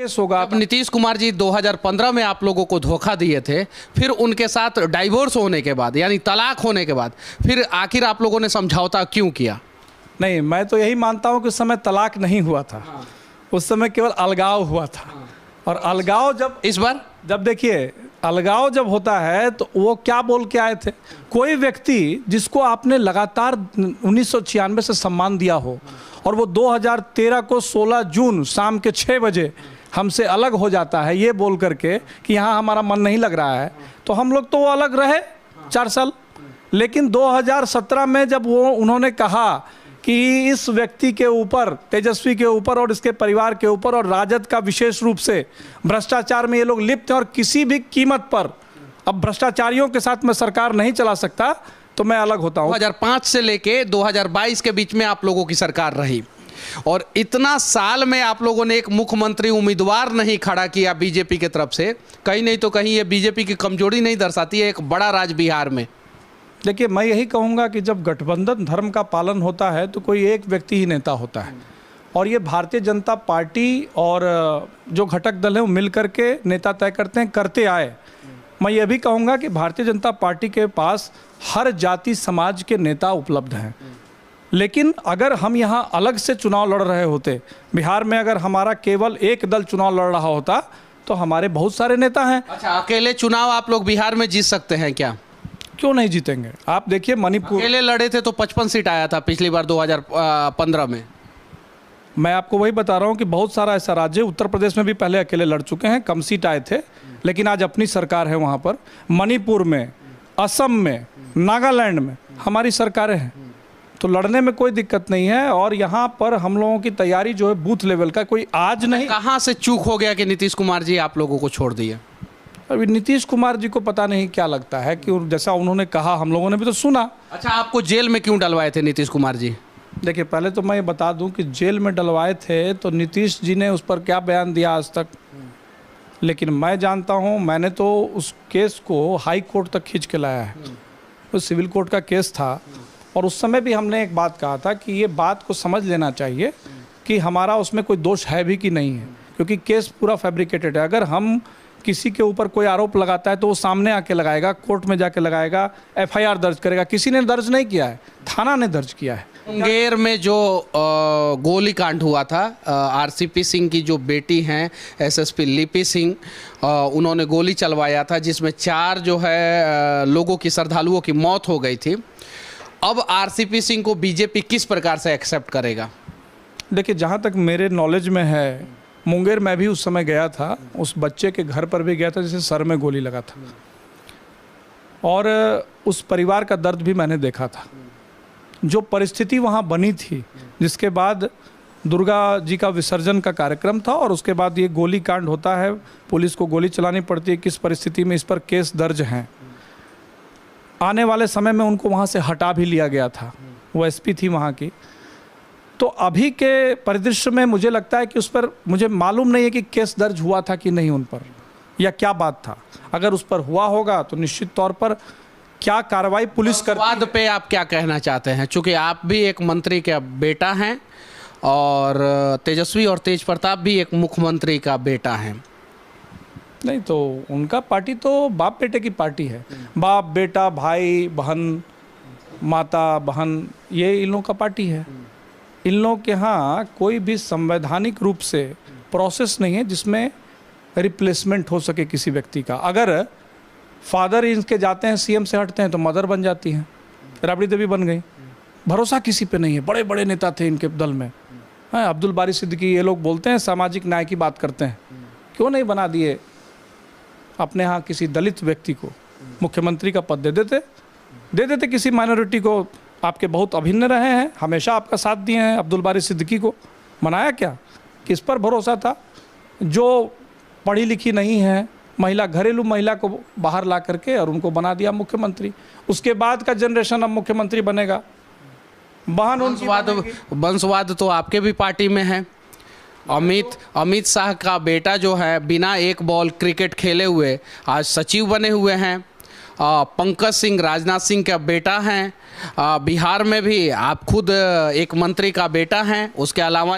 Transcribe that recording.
Case होगा। अब नीतीश कुमार जी 2015 में आप लोगों को धोखा दिए थे, फिर उनके साथ डाइवोर्स होने के बाद यानी तलाक होने के बाद फिर आखिर आप लोगों ने समझौता क्यों किया? नहीं, मैं तो यही मानता हूँ कि उस समय तलाक नहीं हुआ था। उस समय केवल अलगाव हुआ था। और अलगाव जब देखिए, अलगाव जब होता है तो वो क्या बोल के आए थे? कोई व्यक्ति जिसको आपने लगातार 1996 से सम्मान दिया हो और वो 2013 को 16 जून शाम के 6 बजे हमसे अलग हो जाता है ये बोल करके कि यहाँ हमारा मन नहीं लग रहा है, तो हम लोग तो वो अलग रहे 4 साल। लेकिन 2017 में जब वो उन्होंने कहा कि इस व्यक्ति के ऊपर, तेजस्वी के ऊपर और इसके परिवार के ऊपर और राजद का विशेष रूप से भ्रष्टाचार में ये लोग लिप्त हैं और किसी भी कीमत पर अब भ्रष्टाचारियों के साथ मैं सरकार नहीं चला सकता, तो मैं अलग होता हूँ। 2005 से लेके 2022 के बीच में आप लोगों की सरकार रही और इतना साल में आप लोगों ने एक मुख्यमंत्री उम्मीदवार नहीं खड़ा किया बीजेपी की तरफ से। कहीं नहीं तो कहीं ये बीजेपी की कमजोरी नहीं दर्शाती है एक बड़ा राज बिहार में? देखिए, मैं यही कहूँगा कि जब गठबंधन धर्म का पालन होता है तो कोई एक व्यक्ति ही नेता होता है और ये भारतीय जनता पार्टी और जो घटक दल हैं वो मिल करके नेता तय करते हैं, करते आए। मैं ये भी कहूँगा कि भारतीय जनता पार्टी के पास हर जाति समाज के नेता उपलब्ध हैं। लेकिन अगर हम यहाँ अलग से चुनाव लड़ रहे होते, बिहार में अगर हमारा केवल एक दल चुनाव लड़ रहा होता तो हमारे बहुत सारे नेता हैं। अच्छा, अकेले चुनाव आप लोग बिहार में जीत सकते हैं क्या? क्यों नहीं जीतेंगे? आप देखिए, मणिपुर अकेले लड़े थे तो 55 सीट आया था पिछली बार 2015 में। मैं आपको वही बता रहा हूँ कि बहुत सारा ऐसा राज्य, उत्तर प्रदेश में भी पहले अकेले लड़ चुके हैं, कम सीट आए थे, लेकिन आज अपनी सरकार है वहाँ पर। मणिपुर में, असम में, नागालैंड में हमारी सरकारें हैं, तो लड़ने में कोई दिक्कत नहीं है। और यहाँ पर हम लोगों की तैयारी जो है बूथ लेवल का, कोई आज नहीं। कहाँ से चूक हो गया कि नीतीश कुमार जी आप लोगों को छोड़ दिए? अभी नीतीश कुमार जी को पता नहीं क्या लगता है कि जैसा उन्होंने कहा हम लोगों ने भी तो सुना। अच्छा, आपको जेल में क्यों डलवाए थे नीतीश कुमार जी? देखिए, पहले तो मैं ये बता दूं कि जेल में डलवाए थे तो नीतीश जी ने उस पर क्या बयान दिया आज तक, लेकिन मैं जानता हूं, मैंने तो उस केस को हाई कोर्ट तक खींच के लाया है। वो सिविल कोर्ट का केस था और उस समय भी हमने एक बात कहा था कि ये बात को समझ लेना चाहिए कि हमारा उसमें कोई दोष है भी कि नहीं है, क्योंकि केस पूरा फैब्रिकेटेड है। अगर हम किसी के ऊपर कोई आरोप लगाता है तो वो सामने आके लगाएगा, कोर्ट में जाके लगाएगा, एफआईआर दर्ज करेगा। किसी ने दर्ज नहीं किया है, थाना ने दर्ज किया है। मुंगेर में जो गोली कांड हुआ था, आरसीपी सिंह की जो बेटी हैं एसएसपी लिपि सिंह, उन्होंने गोली चलवाया था जिसमें 4 जो है लोगों की, श्रद्धालुओं की मौत हो गई थी। अब आरसीपी सिंह को बीजेपी किस प्रकार से एक्सेप्ट करेगा? देखिए, जहाँ तक मेरे नॉलेज में है, मुंगेर में भी उस समय गया था, उस बच्चे के घर पर भी गया था जिसे सर में गोली लगा था और उस परिवार का दर्द भी मैंने देखा था। जो परिस्थिति वहाँ बनी थी, जिसके बाद दुर्गा जी का विसर्जन का कार्यक्रम था और उसके बाद ये गोली कांड होता है, पुलिस को गोली चलानी पड़ती है, किस परिस्थिति में इस पर केस दर्ज हैं। आने वाले समय में उनको वहाँ से हटा भी लिया गया था, वो एसपी थी वहाँ की। तो अभी के परिदृश्य में मुझे लगता है कि उस पर, मुझे मालूम नहीं है कि केस दर्ज हुआ था कि नहीं उन पर, या क्या बात था। अगर उस पर हुआ होगा तो निश्चित तौर पर क्या कार्रवाई पुलिस कर। वाद पे आप क्या कहना चाहते हैं? चूँकि आप भी एक मंत्री का बेटा हैं और तेजस्वी और तेज प्रताप भी एक मुख्यमंत्री का बेटा हैं। नहीं, तो उनका पार्टी तो बाप बेटे की पार्टी है। बाप बेटा, भाई बहन, माता बहन, ये इन लोगों का पार्टी है। इन लोगों के यहाँ कोई भी संवैधानिक रूप से प्रोसेस नहीं है जिसमें रिप्लेसमेंट हो सके किसी व्यक्ति का। अगर फादर इनके जाते हैं, सीएम से हटते हैं तो मदर बन जाती हैं, राबड़ी देवी बन गई। भरोसा किसी पे नहीं है। बड़े बड़े नेता थे इनके दल में, अब्दुल बारी सिद्दीकी, ये लोग बोलते हैं सामाजिक न्याय की बात करते हैं, क्यों नहीं बना दिए अपने यहाँ किसी दलित व्यक्ति को मुख्यमंत्री का पद दे देते किसी माइनॉरिटी को। आपके बहुत अभिन्न रहे हैं, हमेशा आपका साथ दिए हैं। अब्दुल बारी सिद्दीकी को मनाया क्या? किस पर भरोसा था? जो पढ़ी लिखी नहीं है महिला, घरेलू महिला को बाहर ला करके और उनको बना दिया मुख्यमंत्री। उसके बाद का जनरेशन अब मुख्यमंत्री बनेगा। बहन वंशवाद तो आपके भी पार्टी में है। अमित शाह का बेटा जो है बिना एक बॉल क्रिकेट खेले हुए आज सचिव बने हुए हैं। पंकज सिंह राजनाथ सिंह का बेटा हैं। बिहार में भी आप खुद एक मंत्री का बेटा हैं। उसके अलावा